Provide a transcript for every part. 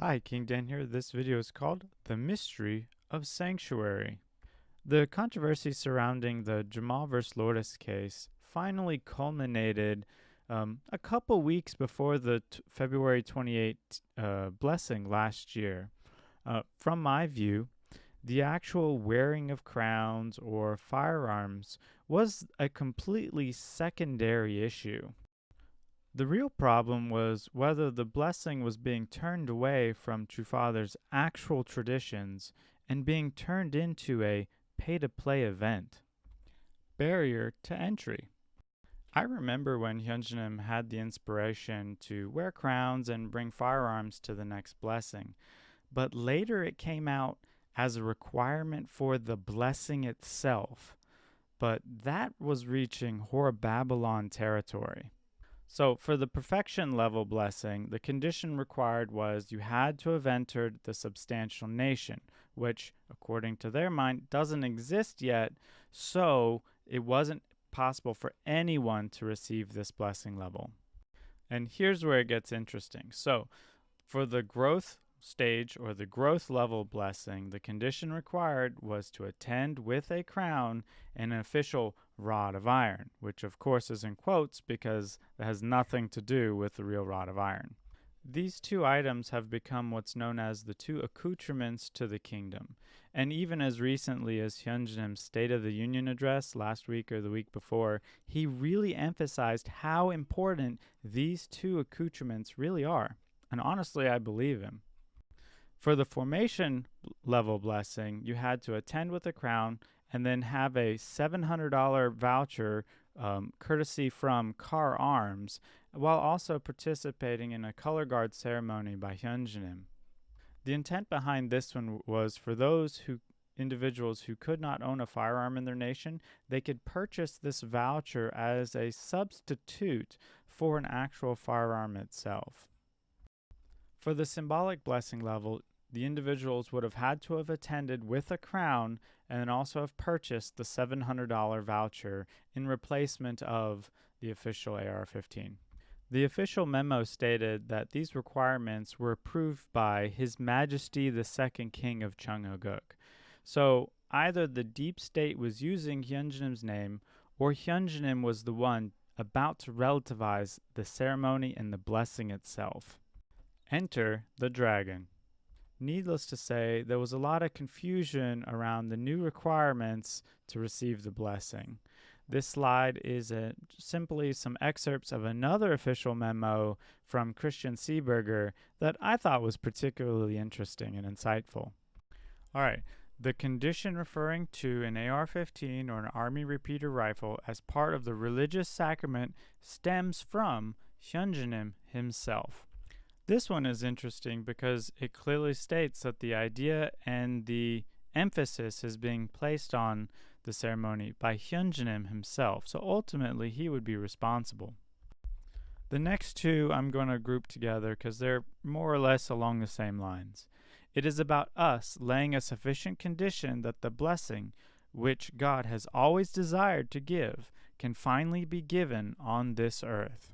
Hi, King Dan here. This video is called The Mystery of Sanctuary. The controversy surrounding the Jamal vs. Lourdes case finally culminated a couple weeks before the February 28th blessing last year. From my view, the actual wearing of crowns or firearms was a completely secondary issue. The real problem was whether the blessing was being turned away from True Father's actual traditions and being turned into a pay-to-play event. Barrier to entry. I remember when Hyunjin had the inspiration to wear crowns and bring firearms to the next blessing, but later it came out as a requirement for the blessing itself. But that was reaching Hor Babylon territory. So for the perfection level blessing, the condition required was you had to have entered the substantial nation, which, according to their mind, doesn't exist yet, so it wasn't possible for anyone to receive this blessing level. And here's where it gets interesting. So for the growth stage or the growth level blessing, the condition required was to attend with a crown and an official rod of iron, which of course is in quotes because it has nothing to do with the real rod of iron. These two items have become what's known as the two accoutrements to the kingdom. And even as recently as Hyunjin's State of the Union address last week or the week before, he really emphasized how important these two accoutrements really are. And honestly, I believe him. For the formation level blessing, you had to attend with a crown and then have a $700 voucher courtesy from Car Arms, while also participating in a color guard ceremony by Hyunjin. The intent behind this one was for those individuals who could not own a firearm in their nation, they could purchase this voucher as a substitute for an actual firearm itself. For the symbolic blessing level, the individuals would have had to have attended with a crown and then also have purchased the $700 voucher in replacement of the official AR-15. The official memo stated that these requirements were approved by His Majesty the Second King of Cheonghae-guk. So either the deep state was using Hyunjin's name or Hyunjin was the one about to relativize the ceremony and the blessing itself. Enter the dragon. Needless to say, there was a lot of confusion around the new requirements to receive the blessing. This slide is simply some excerpts of another official memo from Christian Seeberger that I thought was particularly interesting and insightful. All right, the condition referring to an AR-15 or an Army repeater rifle as part of the religious sacrament stems from Hyunjin himself. This one is interesting because it clearly states that the idea and the emphasis is being placed on the ceremony by Hyunjin himself, so ultimately he would be responsible. The next two I'm going to group together because they're more or less along the same lines. It is about us laying a sufficient condition that the blessing, which God has always desired to give, can finally be given on this earth.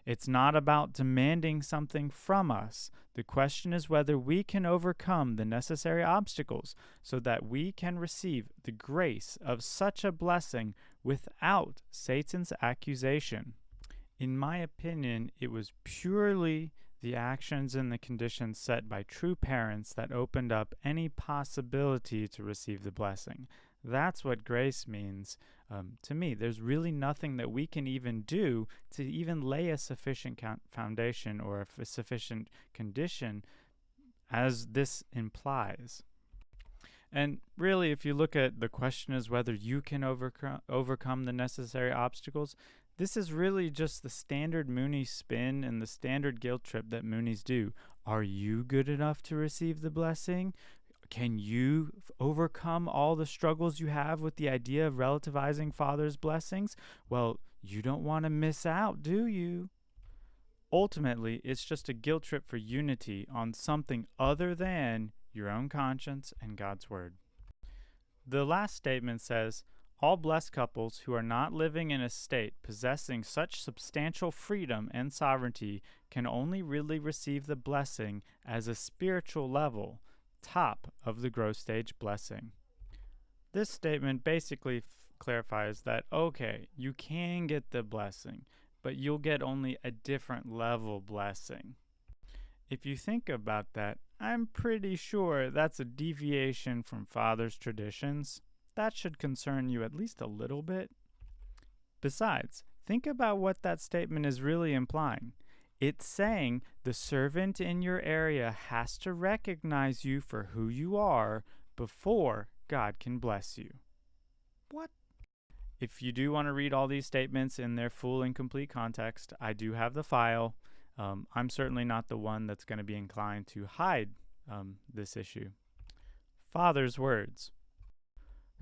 It's not about demanding something from us. The question is whether we can overcome the necessary obstacles so that we can receive the grace of such a blessing without Satan's accusation. In my opinion, it was purely the actions and the conditions set by true parents that opened up any possibility to receive the blessing. That's what grace means to me. There's really nothing that we can even do to even lay a sufficient foundation or a sufficient condition as this implies. And really, if you look at the question is whether you can overcome the necessary obstacles, this is really just the standard Mooney spin and the standard guilt trip that Moonies do. Are you good enough to receive the blessing? Can you overcome all the struggles you have with the idea of relativizing Father's blessings? Well, you don't want to miss out, do you? Ultimately, it's just a guilt trip for unity on something other than your own conscience and God's Word. The last statement says, All blessed couples who are not living in a state possessing such substantial freedom and sovereignty can only really receive the blessing as a spiritual level, top of the growth stage blessing. This statement basically clarifies that, okay, you can get the blessing, but you'll get only a different level blessing. If you think about that, I'm pretty sure that's a deviation from Father's traditions. That should concern you at least a little bit. Besides, think about what that statement is really implying. It's saying the servant in your area has to recognize you for who you are before God can bless you. What? If you do want to read all these statements in their full and complete context, I do have the file. I'm certainly not the one that's going to be inclined to hide this issue. Father's words.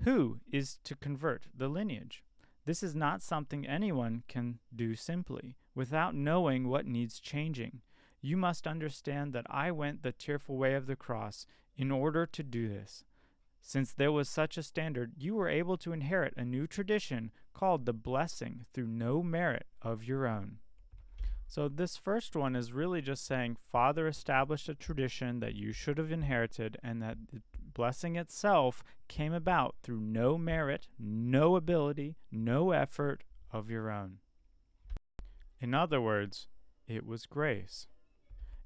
Who is to convert the lineage? This is not something anyone can do simply, without knowing what needs changing. You must understand that I went the tearful way of the cross in order to do this. Since there was such a standard, you were able to inherit a new tradition called the blessing through no merit of your own. So this first one is really just saying Father established a tradition that you should have inherited, and that the blessing itself came about through no merit, no ability, no effort of your own. In other words, it was grace.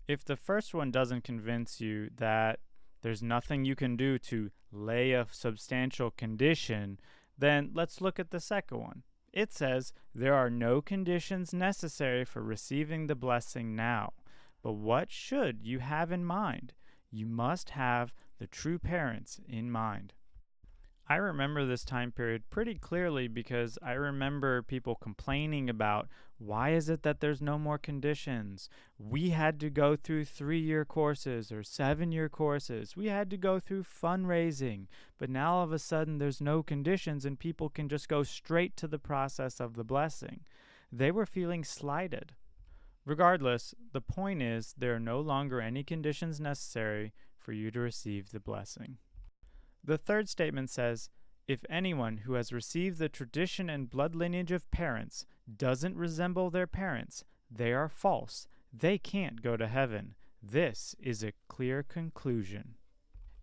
If the first one doesn't convince you that there's nothing you can do to lay a substantial condition, then let's look at the second one. It says, there are no conditions necessary for receiving the blessing now. But what should you have in mind? You must have the true parents in mind. I remember this time period pretty clearly because I remember people complaining about, why is it that there's no more conditions? We had to go through 3-year courses or 7-year courses. We had to go through fundraising. But now all of a sudden there's no conditions and people can just go straight to the process of the blessing. They were feeling slighted. Regardless, the point is there are no longer any conditions necessary for you to receive the blessing. The third statement says, if anyone who has received the tradition and blood lineage of parents doesn't resemble their parents, they are false. They can't go to heaven. This is a clear conclusion.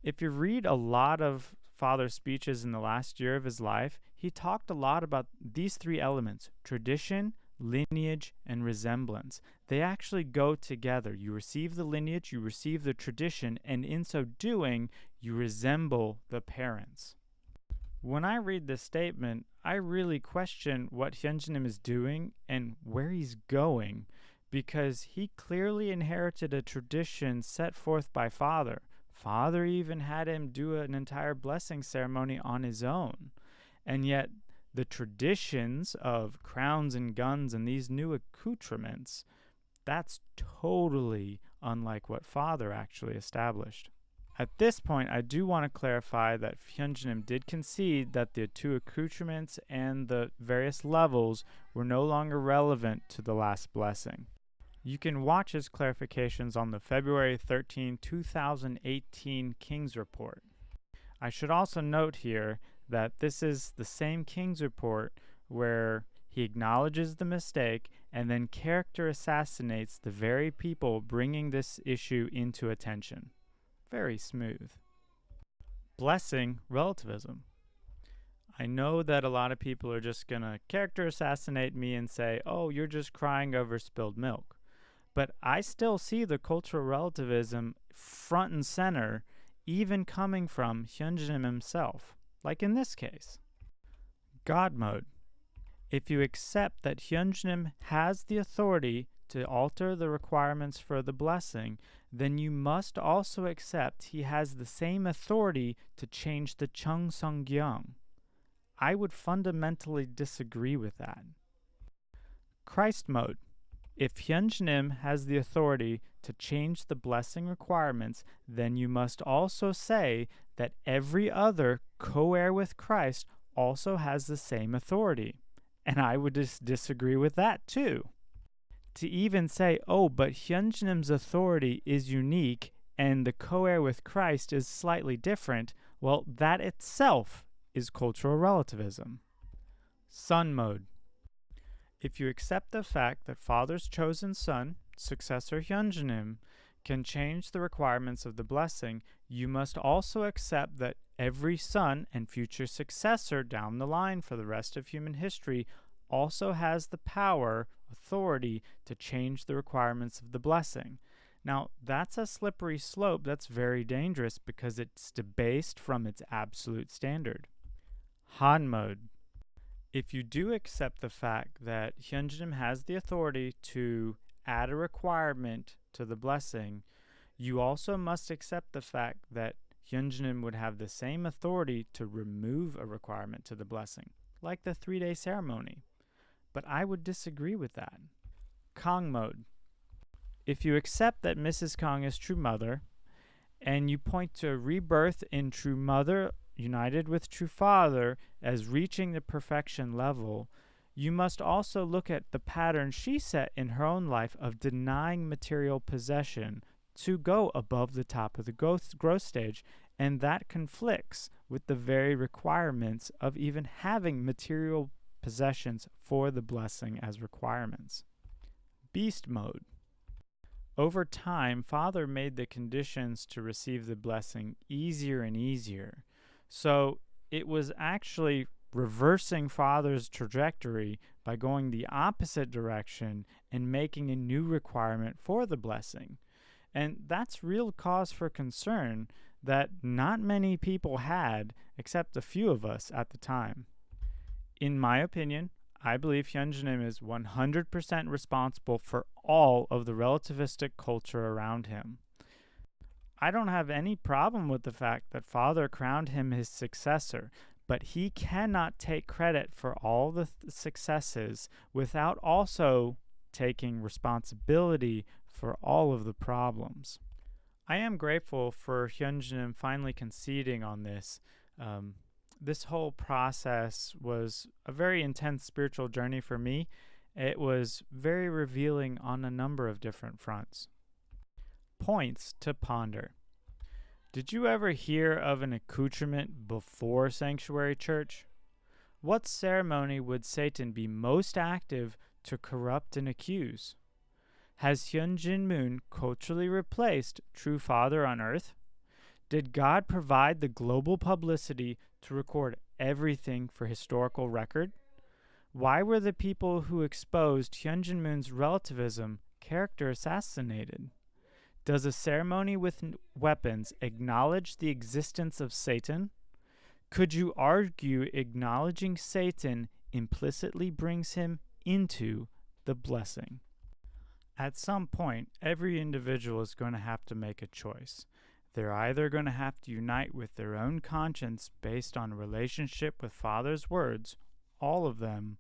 If you read a lot of Father's speeches in the last year of his life, he talked a lot about these 3 elements: tradition, lineage, and resemblance. They actually go together. You receive the lineage, you receive the tradition, and in so doing, you resemble the parents. When I read this statement, I really question what Hyunjinim is doing and where he's going, because he clearly inherited a tradition set forth by Father. Father even had him do an entire blessing ceremony on his own. And yet, the traditions of crowns and guns and these new accoutrements, that's totally unlike what Father actually established. At this point, I do want to clarify that Hyunjinim did concede that the 2 accoutrements and the various levels were no longer relevant to the last blessing. You can watch his clarifications on the February 13, 2018 King's Report. I should also note here that this is the same King's Report where he acknowledges the mistake and then character assassinates the very people bringing this issue into attention. Very smooth. Blessing relativism. I know that a lot of people are just going to character assassinate me and say, oh, you're just crying over spilled milk. But I still see the cultural relativism front and center, even coming from Hyunjinim himself, like in this case. God mode. If you accept that Hyunjinim has the authority to alter the requirements for the blessing, then you must also accept he has the same authority to change the Chung Sung-gyeong. I would fundamentally disagree with that. Christ mode. If Hyunjinim has the authority to change the blessing requirements, then you must also say that every other co-heir with Christ also has the same authority. And I would disagree with that too. To even say, oh, but Hyunjinim's authority is unique and the co-heir with Christ is slightly different, well, that itself is cultural relativism. Son mode. If you accept the fact that Father's chosen son, successor Hyunjanim, can change the requirements of the blessing, you must also accept that every son and future successor down the line for the rest of human history also has the power, authority, to change the requirements of the blessing. Now, that's a slippery slope that's very dangerous because it's debased from its absolute standard. Han mode. If you do accept the fact that Hyunjanim has the authority to add a requirement to the blessing, you also must accept the fact that Hyunjanim would have the same authority to remove a requirement to the blessing, like the 3-day ceremony. But I would disagree with that. Kong mode. If you accept that Mrs. Kong is true mother, and you point to rebirth in true mother united with true father as reaching the perfection level, you must also look at the pattern she set in her own life of denying material possession to go above the top of the growth stage, and that conflicts with the very requirements of even having material possessions for the blessing as requirements. Beast mode. Over time, Father made the conditions to receive the blessing easier and easier. So it was actually reversing Father's trajectory by going the opposite direction and making a new requirement for the blessing. And that's real cause for concern that not many people had, except a few of us at the time. In my opinion, I believe Hyunjanim is 100% responsible for all of the relativistic culture around him. I don't have any problem with the fact that Father crowned him his successor, but he cannot take credit for all the successes without also taking responsibility for all of the problems. I am grateful for Hyunjanim finally conceding on this. This whole process was a very intense spiritual journey for me. It was very revealing on a number of different fronts. Points to ponder. Did you ever hear of an accoutrement before sanctuary church? What ceremony would Satan be most active to corrupt and accuse? Has Hyunjin Moon culturally replaced true father on earth? Did God provide the global publicity to record everything for historical record? Why were the people who exposed Hyunjin Moon's relativism character assassinated? Does a ceremony with weapons acknowledge the existence of Satan? Could you argue acknowledging Satan implicitly brings him into the blessing? At some point, every individual is going to have to make a choice. They're either going to have to unite with their own conscience based on a relationship with Father's words, all of them,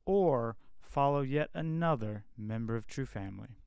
or follow yet another member of True Family.